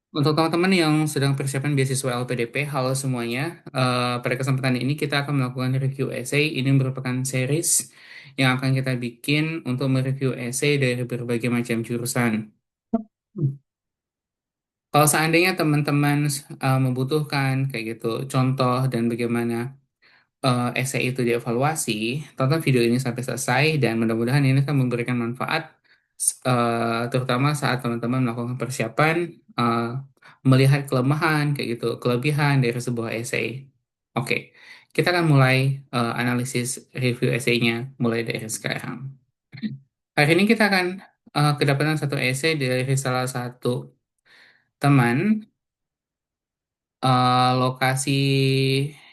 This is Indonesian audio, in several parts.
Untuk teman-teman yang sedang persiapan beasiswa LPDP, halo semuanya. Pada kesempatan ini kita akan melakukan review essay. Ini merupakan series yang akan kita bikin untuk mereview essay dari berbagai macam jurusan. Kalau seandainya teman-teman membutuhkan kayak gitu contoh dan bagaimana essay itu dievaluasi, tonton video ini sampai selesai dan mudah-mudahan ini akan memberikan manfaat terutama saat teman-teman melakukan persiapan eh, melihat kelemahan kayak gitu, kelebihan dari sebuah essay. Oke, kita akan mulai analisis review essay-nya mulai dari sekarang. Hari ini kita akan kedapatan satu essay dari salah satu teman. Lokasi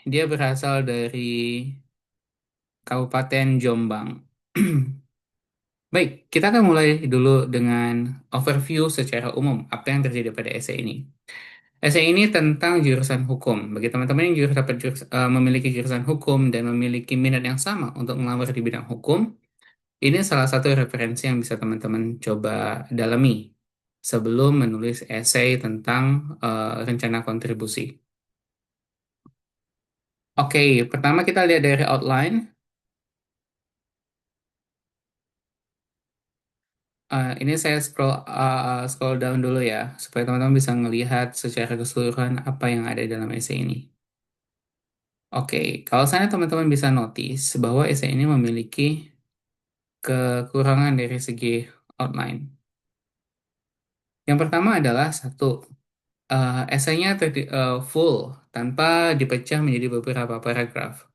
dia berasal dari Kabupaten Jombang. Baik, kita akan mulai dulu dengan overview secara umum apa yang terjadi pada essay ini. Essay ini tentang jurusan hukum. Bagi teman-teman yang memiliki jurusan hukum dan memiliki minat yang sama untuk melamar di bidang hukum, ini salah satu referensi yang bisa teman-teman coba dalami sebelum menulis essay tentang rencana kontribusi. Oke, pertama kita lihat dari outline. Ini saya scroll down dulu ya, supaya teman-teman bisa melihat secara keseluruhan apa yang ada dalam essay ini. Oke, kalau saya teman-teman bisa notice bahwa essay ini memiliki kekurangan dari segi outline. Yang pertama adalah satu, essaynya full tanpa dipecah menjadi beberapa paragraf.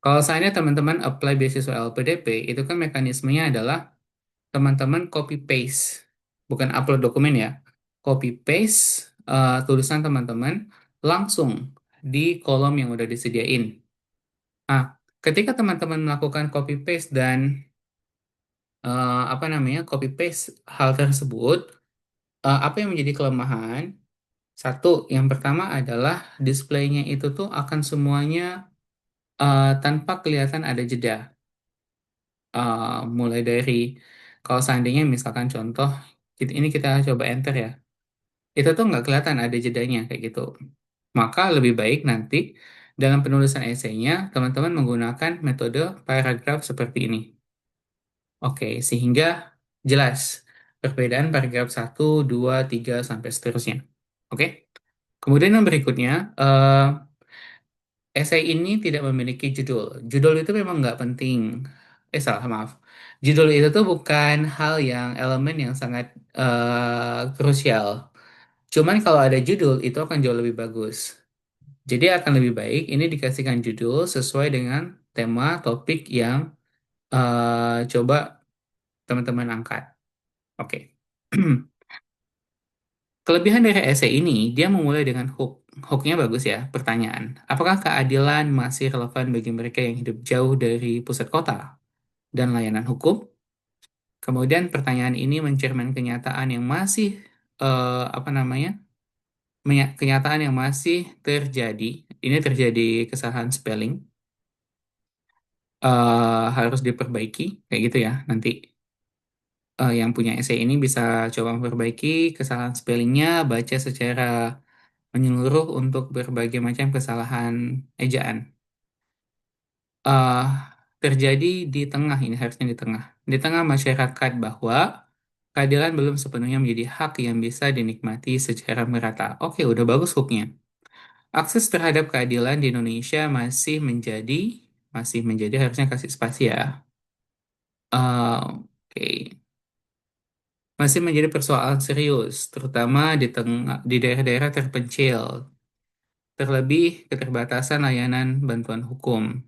Kalau saya teman-teman apply beasiswa LPDP, itu kan mekanismenya adalah teman-teman copy paste, bukan upload dokumen ya, copy paste tulisan teman-teman langsung di kolom yang udah disediain. Nah, ketika teman-teman melakukan copy paste dan apa namanya copy paste hal tersebut, apa yang menjadi kelemahan? Satu, yang pertama adalah displaynya itu tuh akan semuanya tanpa kelihatan ada jeda. Uh, Mulai dari kalau seandainya misalkan contoh ini kita coba enter ya, itu tuh nggak kelihatan ada jedanya kayak gitu. Maka lebih baik nanti dalam penulisan esainya teman-teman menggunakan metode paragraf seperti ini. Oke, sehingga jelas perbedaan paragraf satu 2 3 sampai seterusnya. Oke. Kemudian yang berikutnya, esai ini tidak memiliki judul. Judul itu memang nggak penting. Salah, maaf. Judul itu tuh bukan hal yang elemen yang sangat krusial. Cuman kalau ada judul itu akan jauh lebih bagus. Jadi akan lebih baik ini dikasihkan judul sesuai dengan tema topik yang coba teman-teman angkat. Oke. Kelebihan dari esai ini, dia memulai dengan hook. Hooknya bagus ya, pertanyaan. Apakah keadilan masih relevan bagi mereka yang hidup jauh dari pusat kota dan layanan hukum? Kemudian pertanyaan ini mencermin kenyataan yang masih, apa namanya, kenyataan yang masih terjadi. Ini terjadi kesalahan spelling, harus diperbaiki, kayak gitu ya. Nanti yang punya essay ini bisa coba memperbaiki kesalahan spellingnya, baca secara menyeluruh untuk berbagai macam kesalahan ejaan. eh Terjadi di tengah, ini harusnya di tengah masyarakat bahwa keadilan belum sepenuhnya menjadi hak yang bisa dinikmati secara merata. Oke, udah bagus hooknya. Akses terhadap keadilan di Indonesia masih menjadi harusnya kasih spasi ya. Oke, masih menjadi persoalan serius, terutama di daerah-daerah terpencil, terlebih keterbatasan layanan bantuan hukum.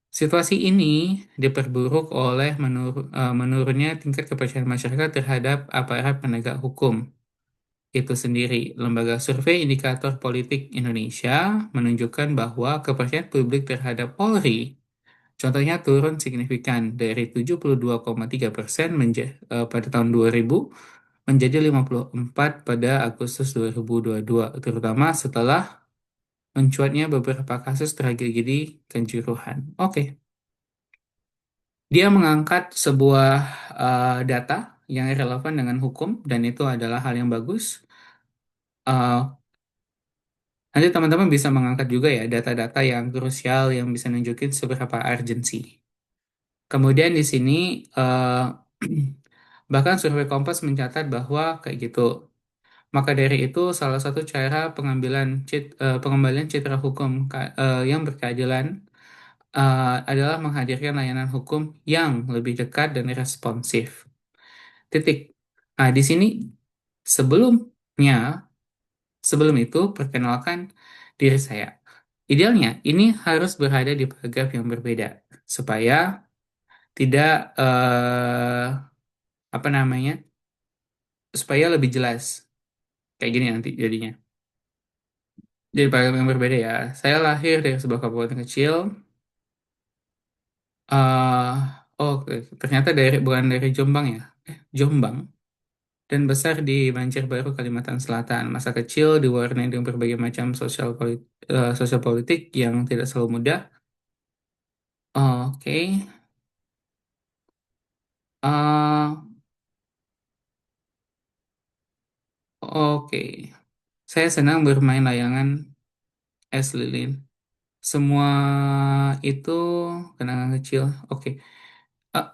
Situasi ini diperburuk oleh menurunnya tingkat kepercayaan masyarakat terhadap aparat penegak hukum itu sendiri. Lembaga Survei Indikator Politik Indonesia menunjukkan bahwa kepercayaan publik terhadap Polri, contohnya turun signifikan dari 72,3% pada tahun 2000 menjadi 54 pada Agustus 2022, terutama setelah mencuatnya beberapa kasus tragedi Kanjuruhan. Oke. Dia mengangkat sebuah data yang relevan dengan hukum dan itu adalah hal yang bagus. Eh, Nanti teman-teman bisa mengangkat juga ya data-data yang krusial yang bisa nunjukin seberapa urgensi. Kemudian di sini eh, bahkan survei Kompas mencatat bahwa kayak gitu. Maka dari itu salah satu cara pengembalian citra hukum yang berkeadilan adalah menghadirkan layanan hukum yang lebih dekat dan responsif. Titik. Nah, di sini sebelumnya sebelum itu perkenalkan diri saya. Idealnya ini harus berada di paragraf yang berbeda supaya tidak apa namanya? Supaya lebih jelas. Kayak gini nanti jadinya. Jadi paragraf yang berbeda ya. Saya lahir dari sebuah kabupaten kecil. eh Ternyata bukan dari Jombang ya. Jombang. Dan besar di Banjarbaru, Kalimantan Selatan. Masa kecil diwarnai dengan berbagai macam sosial politik yang tidak selalu mudah. Oke. eh oke. Saya senang bermain layangan es lilin. Semua itu kenangan kecil. Oke. Eh,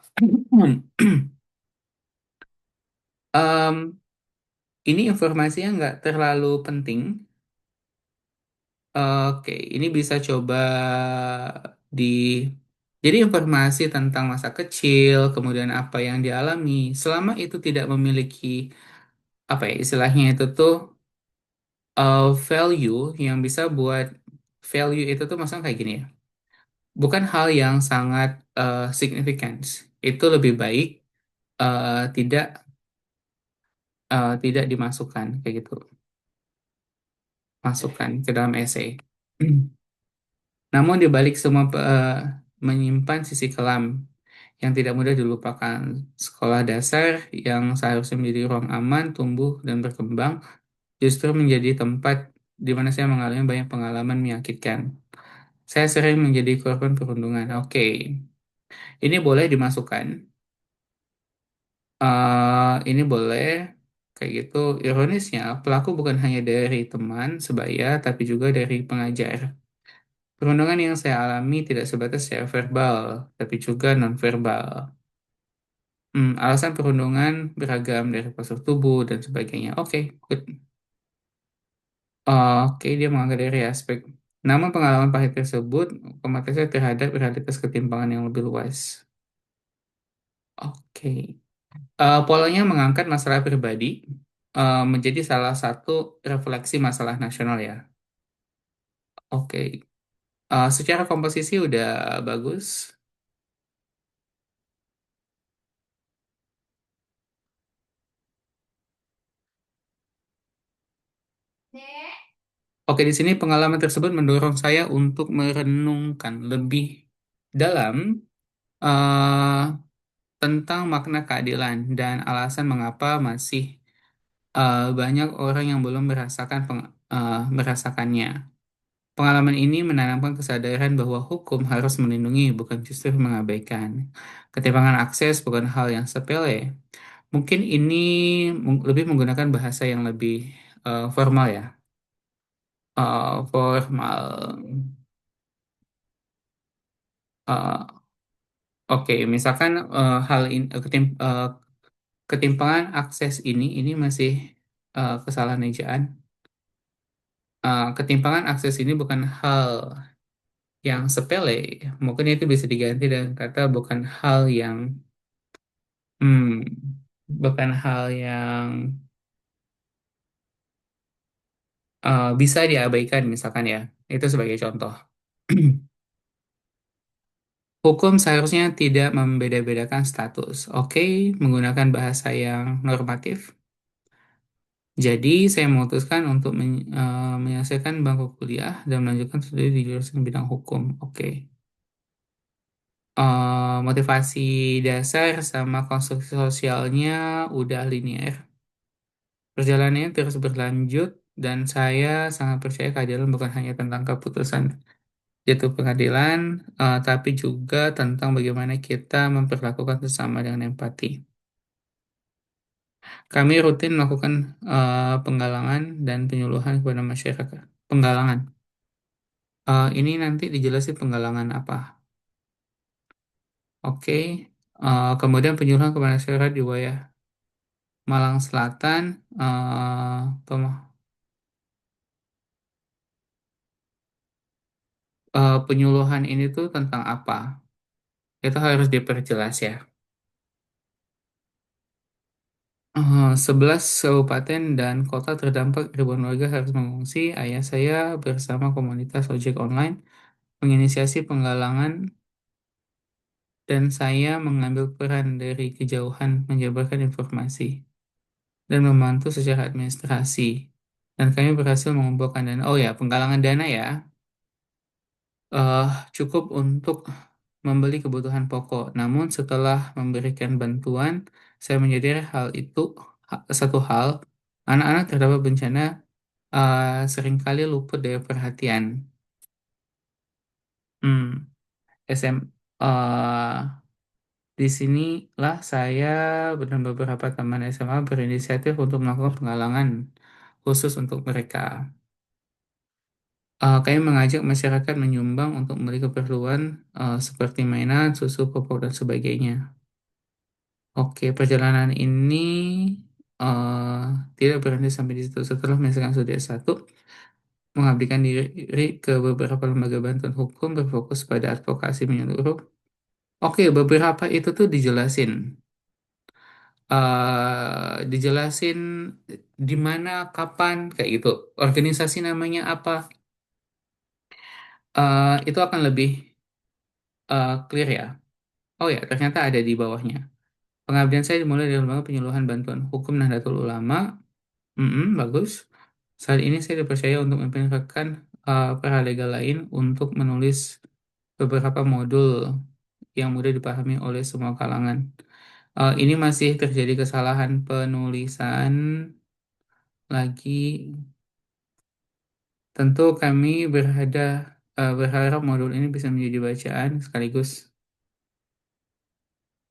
em, ini informasinya nggak terlalu penting. Oke, ini bisa coba di... Jadi informasi tentang masa kecil, kemudian apa yang dialami, selama itu tidak memiliki, apa ya, istilahnya itu tuh value yang bisa buat value itu tuh maksudnya kayak gini ya. Bukan hal yang sangat signifikan. Itu lebih baik tidak tidak dimasukkan kayak gitu, masukkan ke dalam essay. Namun di balik semua menyimpan sisi kelam yang tidak mudah dilupakan. Sekolah dasar yang seharusnya menjadi ruang aman, tumbuh dan berkembang justru menjadi tempat di mana saya mengalami banyak pengalaman menyakitkan. Saya sering menjadi korban perundungan. Oke, ini boleh dimasukkan. Ini boleh kayak gitu. Ironisnya, pelaku bukan hanya dari teman sebaya, tapi juga dari pengajar. Perundungan yang saya alami tidak sebatas secara verbal, tapi juga nonverbal. Alasan perundungan beragam dari postur tubuh dan sebagainya. Oke, good. Oke, dia mengangkat dari aspek. Namun pengalaman pahit tersebut kompensasi terhadap realitas ketimpangan yang lebih luas. Oke. Polanya mengangkat masalah pribadi menjadi salah satu refleksi masalah nasional ya. Oke. Secara komposisi udah bagus. Oke, di sini pengalaman tersebut mendorong saya untuk merenungkan lebih dalam eh, tentang makna keadilan dan alasan mengapa masih banyak orang yang belum merasakannya. Pengalaman ini menanamkan kesadaran bahwa hukum harus melindungi, bukan justru mengabaikan. Ketimpangan akses bukan hal yang sepele. Mungkin ini lebih menggunakan bahasa yang lebih formal ya. Formal. Eh, Oke, misalkan ketimpangan akses ini masih kesalahan ejaan. Ketimpangan akses ini bukan hal yang sepele. Mungkin itu bisa diganti dengan kata hmm, bukan hal yang bisa diabaikan, misalkan ya. Itu sebagai contoh. Hukum seharusnya tidak membeda-bedakan status. Oke, menggunakan bahasa yang normatif. Jadi, saya memutuskan untuk menyelesaikan bangku kuliah dan melanjutkan studi di jurusan bidang hukum. Oke. Motivasi dasar sama konstruksi sosialnya udah linear. Perjalanannya terus berlanjut dan saya sangat percaya keadilan bukan hanya tentang keputusan jatuh pengadilan, tapi juga tentang bagaimana kita memperlakukan sesama dengan empati. Kami rutin melakukan penggalangan dan penyuluhan kepada masyarakat. Penggalangan. Ini nanti dijelasin penggalangan apa. Oke. Kemudian penyuluhan kepada masyarakat di wilayah Malang Selatan. eh, Penyuluhan ini tuh tentang apa? Itu harus diperjelas ya. 11 kabupaten dan kota terdampak ribuan warga harus mengungsi. Ayah saya bersama komunitas ojek online menginisiasi penggalangan dan saya mengambil peran dari kejauhan menyebarkan informasi dan membantu secara administrasi. Dan kami berhasil mengumpulkan dana. Oh ya, penggalangan dana ya, eh, cukup untuk membeli kebutuhan pokok. Namun setelah memberikan bantuan, saya menyadari hal itu satu hal, anak-anak terdampak bencana seringkali luput dari perhatian. Hmm, SM, di sinilah saya dan beberapa teman SMA berinisiatif untuk melakukan penggalangan khusus untuk mereka. Kami mengajak masyarakat menyumbang untuk membeli keperluan seperti mainan, susu, popok, dan sebagainya. Oke, perjalanan ini eh, tidak berhenti sampai di situ. Setelah menyelesaikan studi S1, mengabdikan diri ke beberapa lembaga bantuan hukum berfokus pada advokasi menyeluruh. Oke, beberapa itu tuh dijelasin. Dijelasin di mana, kapan, kayak gitu. Organisasi namanya apa, itu akan lebih clear ya. Oh ya, ternyata ada di bawahnya. Pengabdian saya dimulai dari lembaga penyuluhan bantuan hukum Nahdlatul Ulama. Bagus. Saat ini saya dipercaya untuk memimpin rekan paralegal lain untuk menulis beberapa modul yang mudah dipahami oleh semua kalangan. Ini masih terjadi kesalahan penulisan lagi. Tentu kami berharap modul ini bisa menjadi bacaan sekaligus.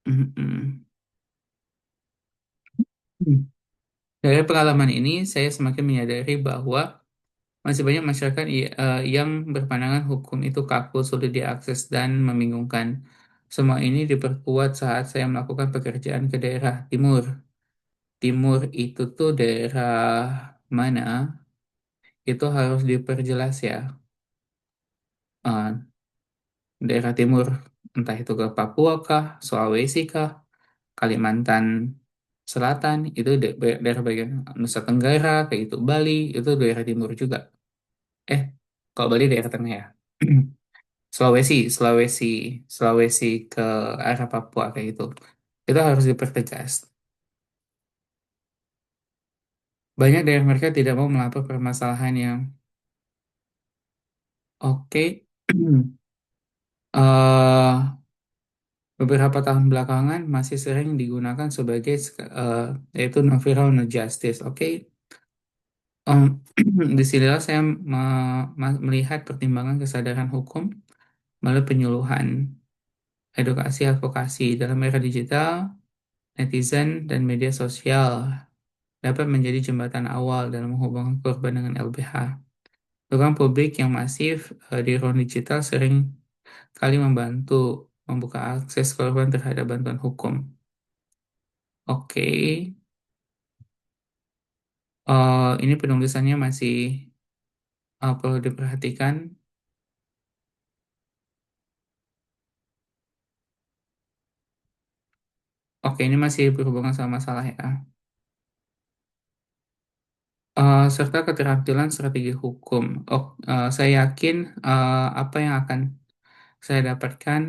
Mm-mm. Hmm. Dari pengalaman ini, saya semakin menyadari bahwa masih banyak masyarakat yang berpandangan hukum itu kaku, sulit diakses, dan membingungkan. Semua ini diperkuat saat saya melakukan pekerjaan ke daerah timur. Timur itu tuh daerah mana? Itu harus diperjelas ya. Eh, Daerah timur, entah itu ke Papua kah, Sulawesi kah, Kalimantan Selatan, itu daerah bagian Nusa Tenggara, kayak itu Bali, itu daerah timur juga. Eh, kalau Bali daerah tengah ya. Sulawesi, Sulawesi, Sulawesi ke arah Papua kayak gitu. Itu harus dipertegas. Banyak dari mereka tidak mau melapor permasalahan yang oke. eh Beberapa tahun belakangan masih sering digunakan sebagai yaitu no-viral no justice. Oke. Em, Disinilah saya melihat pertimbangan kesadaran hukum melalui penyuluhan, edukasi, advokasi dalam era digital, netizen, dan media sosial dapat menjadi jembatan awal dalam menghubungkan korban dengan LBH. Ruang publik yang masif di ruang digital sering kali membantu membuka akses korban terhadap bantuan hukum. Oke, ini penulisannya masih perlu diperhatikan. Oke, ini masih berhubungan sama masalah ya. Serta keterampilan strategi hukum. Saya yakin apa yang akan saya dapatkan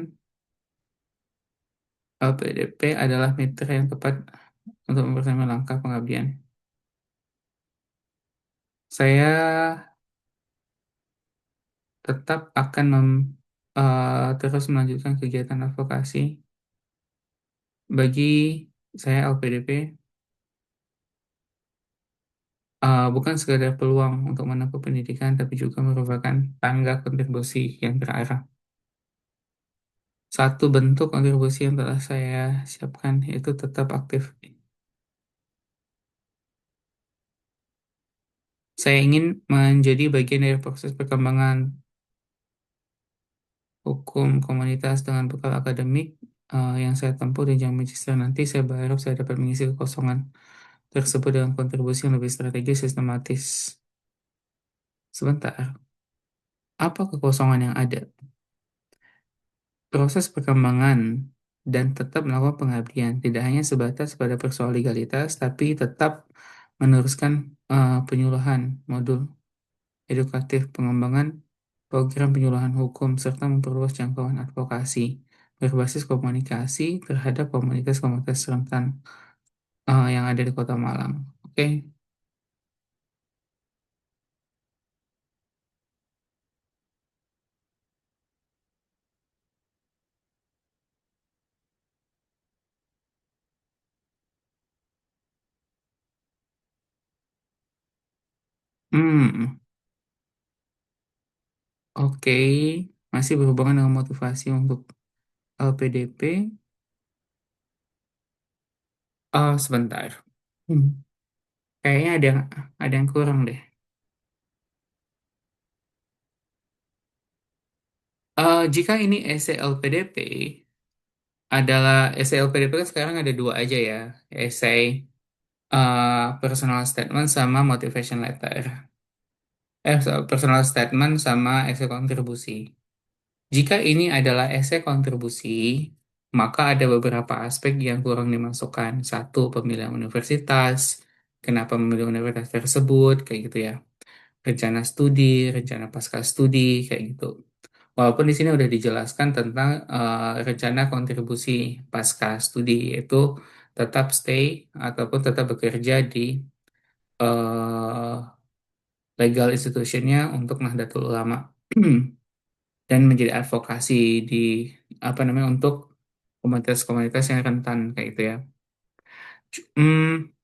PDP adalah mitra yang tepat untuk memperoleh langkah pengabdian. Saya tetap akan terus melanjutkan kegiatan advokasi bagi saya LPDP bukan sekedar peluang untuk menempuh pendidikan tapi juga merupakan tangga kontribusi yang terarah. Satu bentuk kontribusi yang telah saya siapkan yaitu tetap aktif Saya ingin menjadi bagian dari proses perkembangan hukum komunitas dengan bekal akademik yang saya tempuh di jenjang magister nanti. Saya berharap saya dapat mengisi kekosongan tersebut dengan kontribusi yang lebih strategis, sistematis. Sebentar, apa kekosongan yang ada? Proses perkembangan dan tetap melakukan pengabdian, tidak hanya sebatas pada persoalan legalitas, tapi tetap meneruskan penyuluhan modul edukatif, pengembangan program penyuluhan hukum, serta memperluas jangkauan advokasi berbasis komunikasi terhadap komunitas-komunitas rentan yang ada di Kota Malang. Oke. Hmm, oke. Masih berhubungan dengan motivasi untuk LPDP. Oh, sebentar. Hmm, kayaknya ada yang kurang deh. Jika ini SLPDP adalah SLPDP kan sekarang ada dua aja ya, essay personal statement sama motivation letter. Personal statement sama essay kontribusi. Jika ini adalah essay kontribusi, maka ada beberapa aspek yang kurang dimasukkan. Satu, pemilihan universitas, kenapa memilih universitas tersebut, kayak gitu ya. Rencana studi, rencana pasca studi, kayak gitu. Walaupun di sini udah dijelaskan tentang rencana kontribusi pasca studi, yaitu tetap stay ataupun tetap bekerja di eh, legal institutionnya untuk Nahdlatul Ulama dan menjadi advokasi di apa namanya untuk komunitas-komunitas yang rentan kayak gitu ya. Hmm,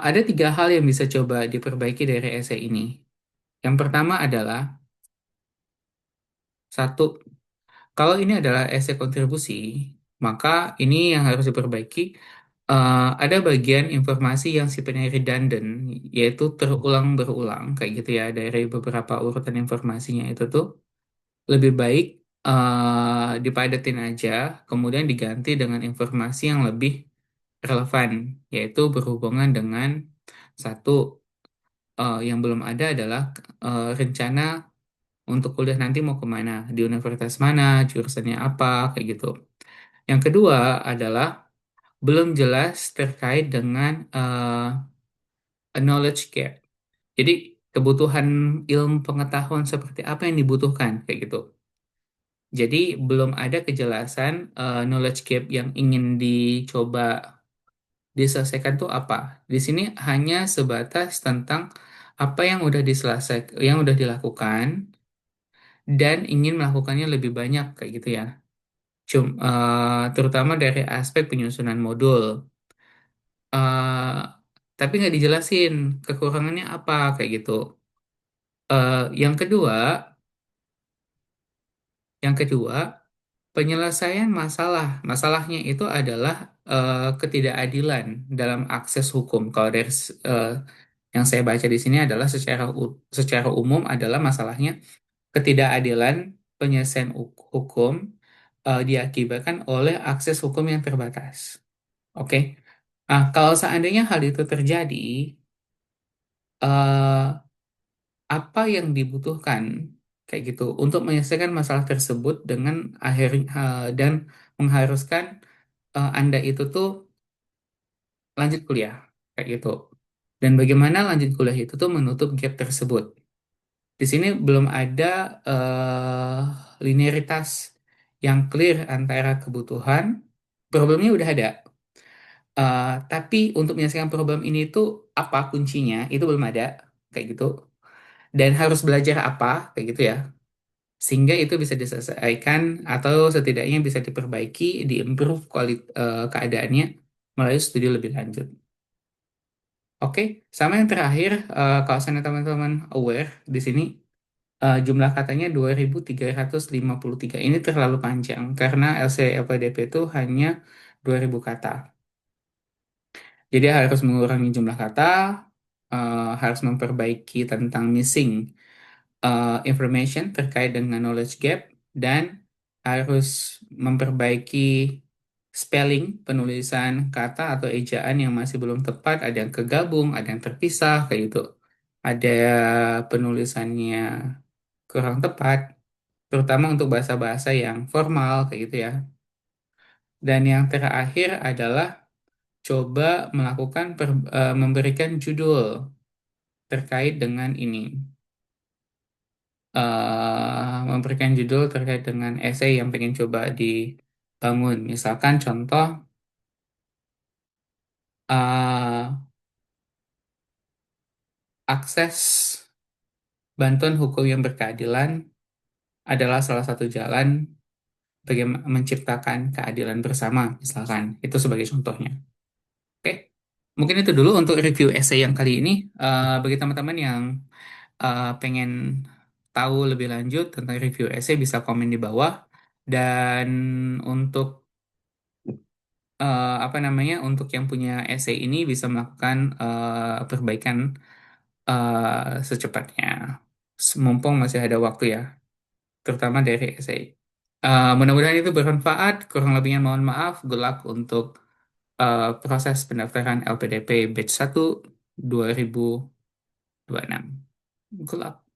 ada tiga hal yang bisa coba diperbaiki dari essay ini. Yang pertama adalah satu, kalau ini adalah essay kontribusi, maka ini yang harus diperbaiki. Ada bagian informasi yang sifatnya redundant, yaitu terulang berulang kayak gitu ya dari beberapa urutan informasinya itu tuh lebih baik dipadatin aja, kemudian diganti dengan informasi yang lebih relevan, yaitu berhubungan dengan satu yang belum ada adalah rencana untuk kuliah nanti mau kemana, di universitas mana, jurusannya apa, kayak gitu. Yang kedua adalah belum jelas terkait dengan knowledge gap. Jadi kebutuhan ilmu pengetahuan seperti apa yang dibutuhkan, kayak gitu. Jadi belum ada kejelasan knowledge gap yang ingin dicoba diselesaikan tuh apa. Di sini hanya sebatas tentang apa yang udah diselesaikan, yang udah dilakukan dan ingin melakukannya lebih banyak kayak gitu ya. Terutama dari aspek penyusunan modul. Eh, tapi nggak dijelasin kekurangannya apa kayak gitu. Yang kedua, yang kedua, penyelesaian masalah. Masalahnya itu adalah ketidakadilan dalam akses hukum. Kalau dari yang saya baca di sini adalah secara umum adalah masalahnya ketidakadilan penyelesaian hukum diakibatkan oleh akses hukum yang terbatas. Oke. Kalau seandainya hal itu terjadi, eh, apa yang dibutuhkan kayak gitu untuk menyelesaikan masalah tersebut dengan dan mengharuskan Anda itu tuh lanjut kuliah kayak gitu. Dan bagaimana lanjut kuliah itu tuh menutup gap tersebut. Di sini belum ada linearitas yang clear antara kebutuhan, problemnya udah ada. Tapi untuk menyelesaikan problem ini tuh apa kuncinya itu belum ada kayak gitu. Dan harus belajar apa kayak gitu ya. Sehingga itu bisa diselesaikan atau setidaknya bisa diperbaiki, diimprove keadaannya melalui studi lebih lanjut. Oke, sama yang terakhir, kalau sana teman-teman aware di sini jumlah katanya 2.353. Ini terlalu panjang karena LCLPDP itu hanya 2.000 kata. Jadi harus mengurangi jumlah kata, harus memperbaiki tentang missing information terkait dengan knowledge gap, dan harus memperbaiki spelling, penulisan kata atau ejaan yang masih belum tepat, ada yang kegabung, ada yang terpisah, kayak gitu. Ada penulisannya kurang tepat, terutama untuk bahasa-bahasa yang formal, kayak gitu ya. Dan yang terakhir adalah coba melakukan memberikan judul terkait dengan ini. Memberikan judul terkait dengan essay yang pengen coba dibangun. Misalkan contoh, eh, akses bantuan hukum yang berkeadilan adalah salah satu jalan bagaimana menciptakan keadilan bersama, misalkan. Itu sebagai contohnya. Oke, mungkin itu dulu untuk review essay yang kali ini. Bagi teman-teman yang pengen tahu lebih lanjut tentang review essay, bisa komen di bawah. Dan untuk apa namanya, untuk yang punya essay ini bisa melakukan perbaikan secepatnya. Mumpung masih ada waktu ya, terutama dari essay. Mudah-mudahan itu bermanfaat. Kurang lebihnya mohon maaf. Good luck untuk proses pendaftaran LPDP batch 1 2026. Good luck.